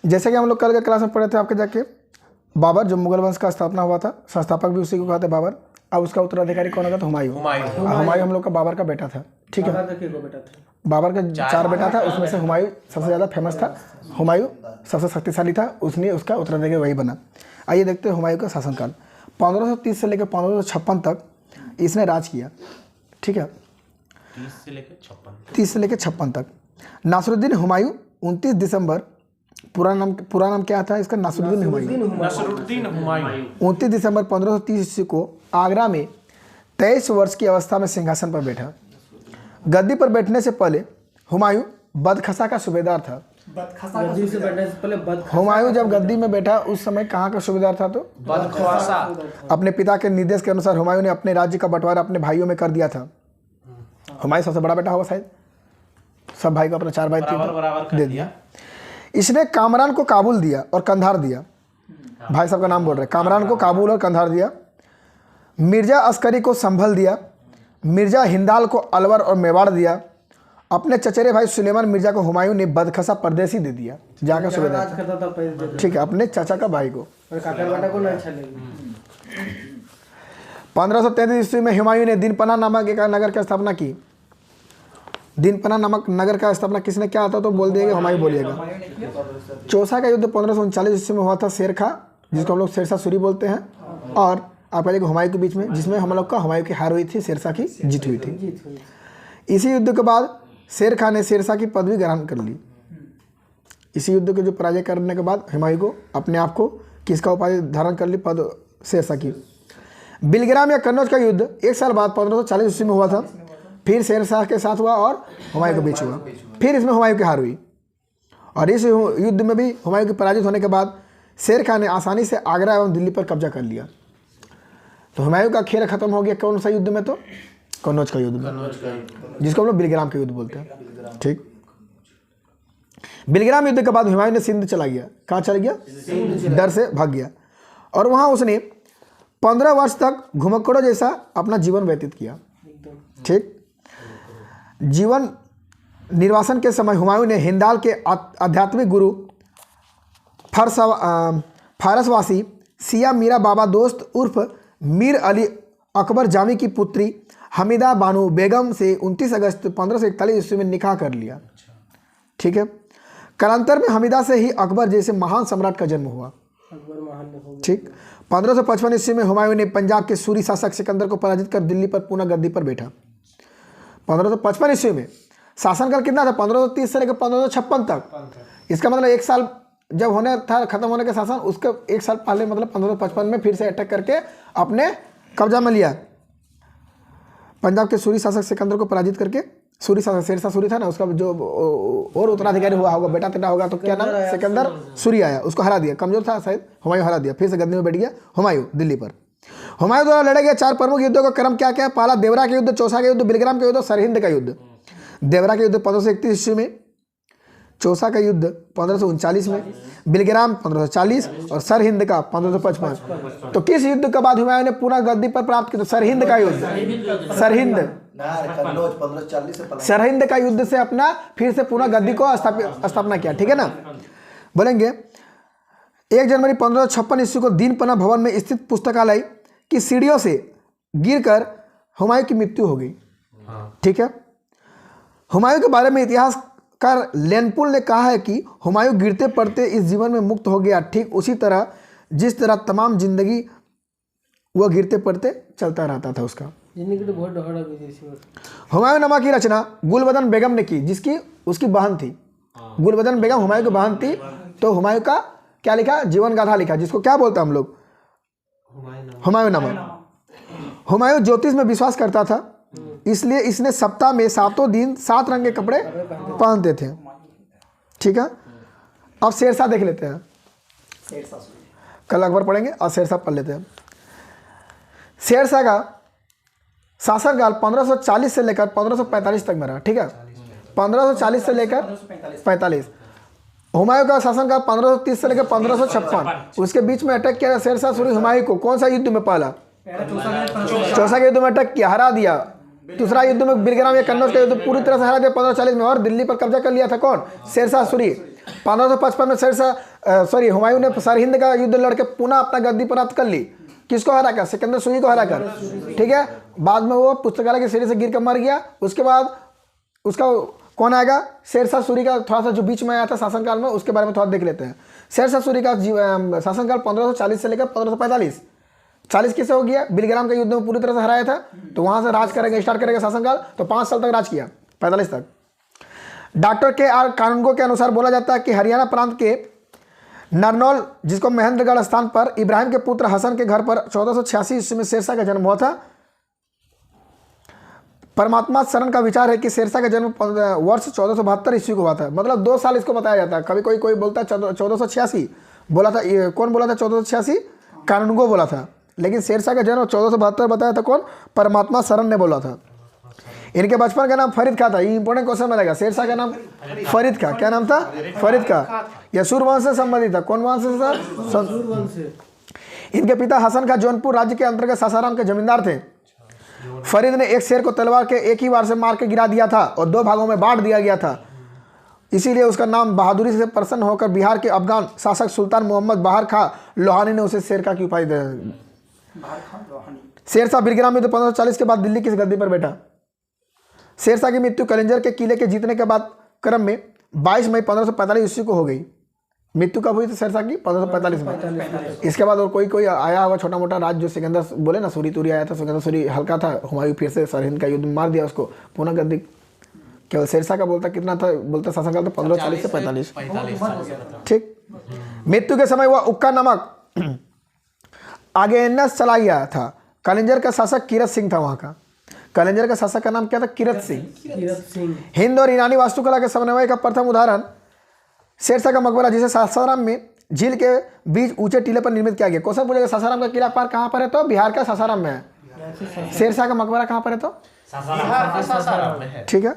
जैसे कि हम लोग कल के क्लास में पढ़े थे आपके जाके, बाबर जो मुगल वंश का स्थापना हुआ था, संस्थापक भी उसी को कहते बाबर। अब उसका उत्तराधिकारी कौन होगा? तो हुमायूं। हुमायूं हम लोग का बाबर का बेटा था, ठीक है। बाबर का 4 बेटा था, उसमें से हुमायूं सबसे ज़्यादा फेमस था, हुमायूं सबसे शक्तिशाली था, उसने उसका उत्तराधिकारी वही बना। आइए देखते हैं हुमायूं का शासनकाल। 1530 से लेकर 1556 तक इसने राज किया, ठीक है। 30 से लेकर 56 तक। नासिरुद्दीन हुमायूं 29 दिसंबर, पूरा नाम क्या था इसका? नासिरुद्दीन हुमायूं। 29 दिसंबर 1530 ईस्वी को आगरा में 23 वर्ष की अवस्था में सिंहासन पर बैठा। गद्दी पर बैठने से पहले हुमायूं बदखसा का सूबेदार था। हुमायूं जब गद्दी में बैठा उस समय कहाँ का सूबेदार था? तो बदखसा। अपने पिता के निर्देश के अनुसार हुमायूं ने अपने राज्य का बंटवारा अपने भाइयों में कर दिया था। हुमायूं सबसे बड़ा बेटा होगा शायद, सब भाई को अपना 4 भाई दे दिया। इसने कामरान को काबुल दिया और कंधार दिया। भाई साहब का नाम बोल रहे हैं। कामरान को काबुल और कंधार दिया। मिर्जा अस्करी को संभल दिया। मिर्जा हिंदाल को अलवर और मेवाड़ दिया। अपने चचेरे भाई सुलेमान मिर्जा को हुमायूं ने बदखसा प्रदेश ही दे दिया, जाकर सूबेदार, ठीक है, अपने चाचा का भाई को। 1533 ईस्वी में हुमायूं ने दीनपना नामक एक नगर की स्थापना की। दीनपना नामक नगर का स्थापना किसने क्या आता तो बोल दिएगा, हुमायूं बोलिएगा। चौसा का युद्ध 1539 ईस्वी में हुआ था शेर खां, जिसको हम लोग शेरशाह सूरी बोलते हैं, और आपका देखो हुमायूं के बीच में, जिसमें हम लोग का हुमायूं की हार हुई थी, शेरशाह की जीत हुई थी। इसी युद्ध के बाद शेर खां ने शेरशाह की पदवी ग्रहण कर ली। इसी युद्ध के जो पराजय करने के बाद हुमायूं को अपने आप को किसका उपाधि धारण कर ली? पद शेरशाह की। बिलग्राम या कन्नौज का युद्ध 1 साल बाद 1540 ईस्वी में हुआ था। फिर शेरशाह के साथ हुआ और हुमायूं के बीच हुआ। फिर इसमें हुमायूं की हार हुई, और इस युद्ध में भी हुमायूं के पराजित होने के बाद शेर खां ने आसानी से आगरा एवं दिल्ली पर कब्जा कर लिया। तो हुमायूं का खेल खत्म हो गया कौन सा युद्ध में? तो कन्नौज का युद्ध में, जिसको हम लोग बिलग्राम के युद्ध बोलते हैं, ठीक। बिलग्राम युद्ध के बाद हुमायूं ने सिंध चला गया। कहाँ चला गया? डर से भाग गया, और वहाँ उसने 15 वर्ष तक घुमक्कड़ों जैसा अपना जीवन व्यतीत किया, ठीक। जीवन निर्वासन के समय हुमायूं ने हिंदाल के आध्यात्मिक गुरु फारसवासी सिया मीरा बाबा दोस्त उर्फ मीर अली अकबर जामी की पुत्री हमीदा बानो बेगम से 29 अगस्त 1541 ईस्वी में निकाह कर लिया, ठीक है। कालांतर में हमीदा से ही अकबर जैसे महान सम्राट का जन्म हुआ, ठीक। 1555 ईस्वी में हुमायूं ने पंजाब के सूरी शासक सिकंदर को पराजित कर दिल्ली पर पुनः गद्दी पर बैठा। 1555 ईस्वी में शासनकाल कितना था? 1530 से लेकर 1556 तक। इसका मतलब 1 साल जब होने था खत्म होने के शासन, उसके 1 साल पहले मतलब 1555 में फिर से अटैक करके अपने कब्जा में लिया। पंजाब के सूरी शासक सिकंदर को पराजित करके, सूरी शासक शेरशाह सूरी था ना, उसका जो और उत्तराधिकारी हुआ होगा, बेटा तेटा होगा, तो क्या नाम? सिकंदर सूरी आया, उसको हरा दिया, कमजोर था शायद, हुमायूं हरा दिया, फिर से गद्दी में बैठ गया हुमायूं दिल्ली पर। हुमायूं द्वारा लड़े गए 4 प्रमुख युद्धों का क्रम क्या क्या है? पहला देवरा के युद्ध, चौसा का युद्ध, बिलग्राम का युद्ध, सरहिंद का युद्ध। देवरा के युद्ध 1531 ईस्वी में, चौसा का युद्ध 1539 में, बिलग्राम 1540 और सरहिंद का 1555। तो किस युद्ध के बाद हुमायूं ने पुनः गद्दी पर प्राप्त किया? तो सरहिंद का युद्ध। सरहिंद का युद्ध से अपना फिर से पुनः गद्दी को स्थापना किया, ठीक है ना। बोलेंगे 1 जनवरी 1556 ईस्वी को दीनपना भवन में स्थित पुस्तकालय की सीढ़ियों से गिरकर हुमायूं की मृत्यु हो गई, ठीक है। हुमायूं के बारे में इतिहासकार लेनपुल ने कहा है कि हुमायूं गिरते पड़ते इस जीवन में मुक्त हो गया, ठीक उसी तरह जिस तरह तमाम जिंदगी वह गिरते पड़ते चलता रहता था उसका। हुमायूं नामा की रचना गुलबदन बेगम ने की, जिसकी उसकी बहन थी। गुलबदन बेगम हुमायूं की बहन थी, तो हुमायूं का क्या लिखा? जीवन गाथा लिखा, जिसको क्या बोलते हैं हम लोग? हुमायूं नामा। हुमायूं ज्योतिष में विश्वास करता था, इसलिए इसने सप्ताह में 7 दिन 7 रंग के कपड़े पहनते थे, ठीक है। अब शेरशाह देख लेते हैं, कल अकबर पढ़ेंगे और शेरशाह पढ़ लेते हैं। शेरशाह का शासनकाल 1540 से लेकर 1545 तक में रहा, ठीक है। 1540 से लेकर 45। हुमायूं का शासनकाल 1530 से लेकर 1556। उसके बीच में अटैक किया शेरशाह सूरी हुमायूं को। कौन सा युद्ध में? पहला चौसा के युद्ध में अटैक किया, हरा दिया। दूसरा युद्ध में बिलग्राम या कन्नौज का युद्ध पूरी तरह से हरा दिया 1540 में, और दिल्ली पर कब्जा कर लिया था कौन? शेरशाह सूरी। 1555 में शेरशाह सॉरी हुमायूं ने सरहिंद का युद्ध लड़के पुनः अपना गद्दी प्राप्त कर ली। किसको हरा कर? सिकंदर सूरी को हरा कर, ठीक है। बाद में वो पुस्तकालय की सीढ़ी से गिर कर मर गया। उसके बाद उसका कौन आएगा? शेरशाह सूरी का थोड़ा सा जो बीच में आया था शासनकाल में, उसके बारे में थोड़ा देख लेते हैं। शेरशाह सूरी का शासनकाल 1540 से लेकर 1545। 40 किससे हो गया? बिलग्राम के युद्ध में पूरी तरह से हराया था, तो वहां से राज करेगा, स्टार्ट करेगा शासनकाल, तो 5 साल तक राज किया, 45 तक। डॉक्टर के आर कानूनगो के अनुसार बोला जाता है कि हरियाणा प्रांत के नरनौल, जिसको महेंद्रगढ़ स्थान पर इब्राहिम के पुत्र हसन के घर पर 1486 ईस्वी में शेरशाह का जन्म हुआ था। परमात्मा शरण का विचार है कि शेरशाह का जन्म वर्ष 1472 ईस्वी को हुआ था, मतलब 2 साल इसको बताया जाता है। कभी कोई बोलता है 1486 बोला था, ये कौन बोला था? 1486 कानूनगो बोला था, लेकिन शेरशाह का जन्म 1472 बताया था कौन? परमात्मा शरण ने बोला था। इनके बचपन का नाम फरीद खां था। ये इंपॉर्टेंट क्वेश्चन मिलेगा। शेरशाह का नाम फरीद खां, क्या नाम था? फरीद खां। यह सूर्यवंश से संबंधित था। कौन वंश से था? इनके पिता हसन खां जौनपुर राज्य के अंतर्गत सासाराम के जमींदार थे। फरीद ने एक शेर को तलवार के एक ही बार से मार के गिरा दिया था और 2 भागों में बांट दिया गया था, इसीलिए उसका नाम बहादुरी से प्रसन्न होकर बिहार के अफगान शासक सुल्तान मोहम्मद बहार खां लोहानी ने उसे शेर खां की उपाधि दी। शेरशाह बिलग्राम में 1540 के बाद दिल्ली की गद्दी पर बैठा। शेरशाह की मृत्यु कलिंजर के किले के जीतने के बाद क्रम में 22 मई 1545 ईस्वी को हो गई। मृत्यु कब हुई थी शेरशाह की? 1545 में। इसके बाद और कोई आया हुआ छोटा मोटा राज्य, जो सिकंदर बोले ना, सूरी तूरी आया था, सिकंदर सूरी हल्का था, हुमायूं फिर से सरहिंद का युद्ध मार दिया उसको, पुनः गद्दी। केवल शेरशाह का बोलता कितना था? बोलता शासनकाल तो 1540 से 45, ठीक। मृत्यु के समय वह उक्का नमक आगेनस चला गया था। कलिंजर का शासक किरत सिंह था वहाँ का। कलिंजर का शासक का नाम क्या था? किरत सिंह। हिंद और ईरानी वास्तुकला के समन्वय का प्रथम उदाहरण शेरशाह का मकबरा, जिसे सासाराम में झील के बीच ऊंचे टीले पर निर्मित किया गया। क्वेश्चन पूछेगा सासाराम का किला पार्क कहाँ पर है? तो बिहार का सासाराम में है। शेरशाह का मकबरा कहाँ पर है? तो सासाराम में है, ठीक है।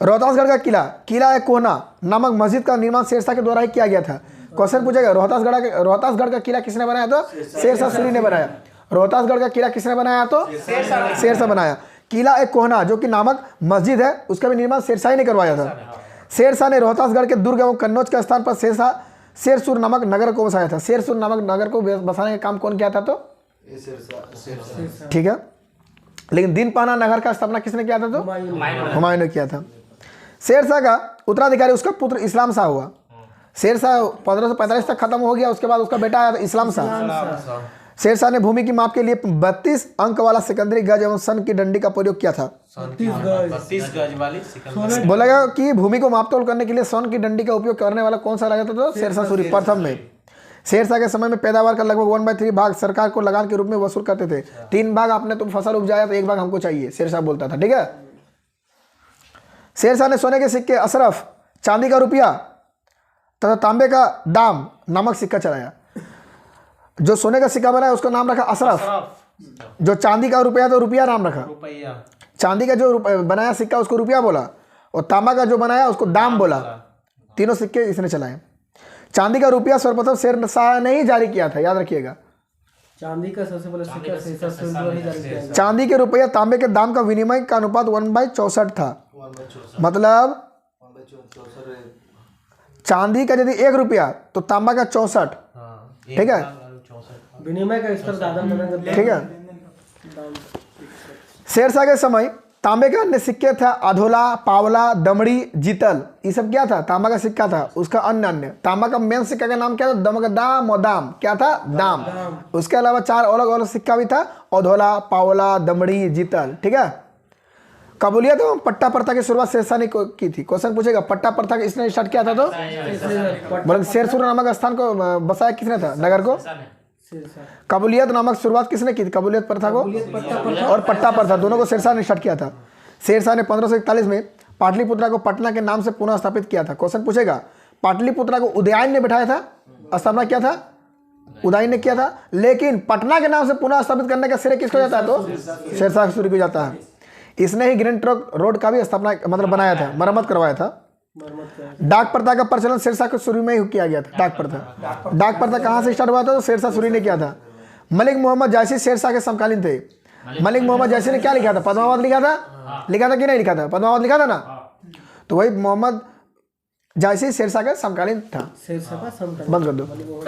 रोहतासगढ़ का किला है कोहना नामक मस्जिद का निर्माण शेरशाह के द्वारा ही किया गया था। क्वेश्चन पूछेगा रोहतासगढ़ का किला किसने बनाया? तो शेरशाह सूरी ने बनाया। रोहतासगढ़ का किला किसने बनाया? तो शेरशाह बनाया। किला एक कोहना जो कि नामक मस्जिद है, उसका भी निर्माण शेरशाह ही ने करवाया था। शेरशाह ने रोहतासगढ़ के दुर्ग एवं कन्नौज के स्थान पर शेरसुर नामक नगर को बसाया था। शेरसुर नामक नगर को बसाने का काम कौन किया था? तो ठीक है। लेकिन दीनपाना नगर का स्थापना किसने किया था? तो हुमायूं ने किया था। शेरशाह का उत्तराधिकारी उसका पुत्र इस्लाम शाह हुआ। शेरशाह 1545 तक खत्म हो गया। उसके बाद उसका बेटा आया था इस्लाम शाह। शेरशाह ने भूमि की माप के लिए 32 अंक वाला सिकंदरी गज एवं सन की डंडी का प्रयोग किया था। 32 गज वाली बोला गया कि भूमि को माप तोल करने के लिए सन की डंडी का उपयोग करने वाला कौन सा लगा था? तो शेरशाह सूरी प्रथम में। शेरशाह के समय में पैदावार का लगभग 1/3 भाग सरकार को लगान के रूप में वसूल करते थे। 3 भाग आपने तुम फसल उपजाया तो 1 भाग हमको चाहिए, शेरशाह बोलता था, ठीक है। शेरशाह ने सोने के सिक्के, अशरफ, चांदी का रुपया तथा तांबे का दाम नामक सिक्का चलाया। जो सोने का सिक्का बनाया उसका नाम रखा अशरफ। जो चांदी का रुपया तो रुपया नाम रखा। चांदी का जो बनाया सिक्का उसको रुपया बोला, और तांबा का जो बनाया उसको दाम बोला। तीनों सिक्के इसने चलाए। चांदी का रुपया सर्वप्रथम शेरशाह ने ही जारी किया था, याद रखिएगा। चांदी का सबसे पहले सिक्का शेरशाह सूरी ने जारी किया। चांदी के रुपया तांबे के दाम का विनिमय का अनुपात 1/64 था। मतलब चांदी का यदि 1 रुपया तो तांबा का 64, ठीक है। विनिमय का स्तर ज्यादा, ठीक है। शेरशाह के समय तांबे के अन्य सिक्के था अधोला, पावला, दमड़ी, जीतल, ये सब क्या था? तांबा का सिक्का था। उसका अन्य तांबा का मेन सिक्का का नाम क्या था? दाम और दाम, क्या था? दाम। उसके अलावा 4 अलग अलग सिक्का भी था, अधोला, पावला, दमड़ी, जीतल, ठीक है। कबूलियत एवं पट्टा प्रथा की शुरुआत शेरशाह ने की थी। क्वेश्चन पूछेगा पट्टा प्रथा इसने स्टार्ट किया था? तो बोले शेरसुर नामक स्थान को बसाया किसने था? नगर को। कबूलियत नामक शुरुआत किसने की थी? कबूलियत प्रथा को और पट्टा प्रथा दोनों को शेरशाह ने स्टार्ट किया था। शेरशाह ने 1541 में पाटलिपुत्रा को पटना के नाम से पुनः स्थापित किया था। क्वेश्चन पूछेगा पाटलिपुत्रा को उदयन ने बैठाया था, स्थापना किया था, उदयन ने किया था, लेकिन पटना के नाम से पुनः स्थापित करने का श्रेय किसको जाता है? तो शेरशाह सूरी को जाता है। इसने ही ग्रैंड ट्रंक रोड का भी स्थापना मतलब बनाया था, मरम्मत करवाया था। डाक प्रथा का प्रचलन शेरशाह के सूरी में ही किया गया था। डाक प्रथा कहाँ से स्टार्ट हुआ था? तो शेरशाह सूरी ने किया था। मलिक मोहम्मद जायसी शेरशाह के समकालीन थे। मलिक मोहम्मद जायसी ने क्या लिखा था? पद्मावत लिखा था। लिखा था कि नहीं लिखा था? पद्मावत लिखा था ना। तो वही मोहम्मद जैसे शेरशाह का समकालीन था। शेरशाह का समकालीन बंद कर दो। मतलब वो